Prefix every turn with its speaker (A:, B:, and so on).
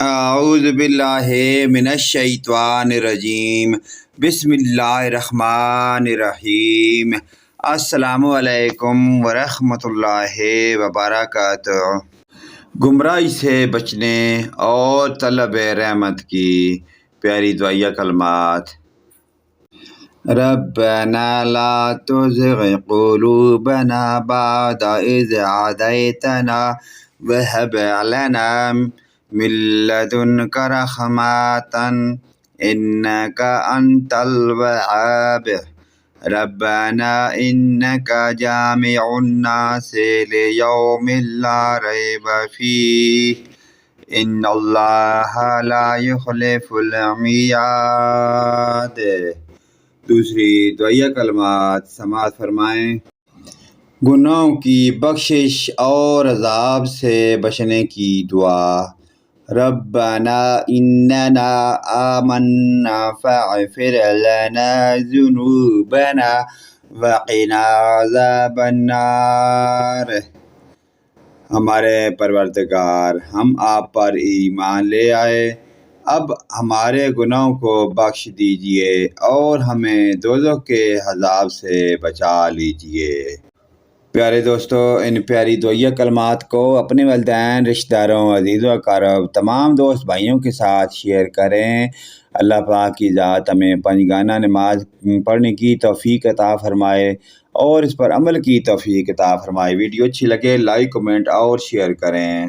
A: اعوذ باللہ من الشیطان الرجیم بسم اللہ الرحمن الرحیم۔ السلام علیکم ورحمۃ اللہ وبرکاتہ۔ گمراہی سے بچنے اور طلب رحمت کی پیاری دعائیہ کلمات۔ ربنا لا تزغ قلوبنا بعد اذ هديتنا وهب لنا من لدنك رحمة إنك أنت الوهاب۔ ربنا إنك جامع الناس ليوم لا ريب فيه إن الله لا يخلف الميعاد۔ دوسری دعائیہ کلمات سماعت فرمائیں۔ گناہوں کی بخشش اور عذاب سے بچنے کی دعا۔ ربنا اننا آمنا فاغفر لنا ذنوبنا وقنا عذاب النار۔ ہمارے پروردگار، ہم آپ پر ایمان لے آئے، اب ہمارے گناہوں کو بخش دیجئے اور ہمیں دوزخ کے عذاب سے بچا لیجئے۔ پیارے دوستو، ان پیاری دعائیہ کلمات کو اپنے والدین، رشتہ داروں، عزیز و اقارب، تمام دوست بھائیوں کے ساتھ شیئر کریں۔ اللہ پاک کی ذات ہمیں پنجگانہ نماز پڑھنے کی توفیق عطا فرمائے اور اس پر عمل کی توفیق عطا فرمائے۔ ویڈیو اچھی لگے لائک، کمنٹ اور شیئر کریں۔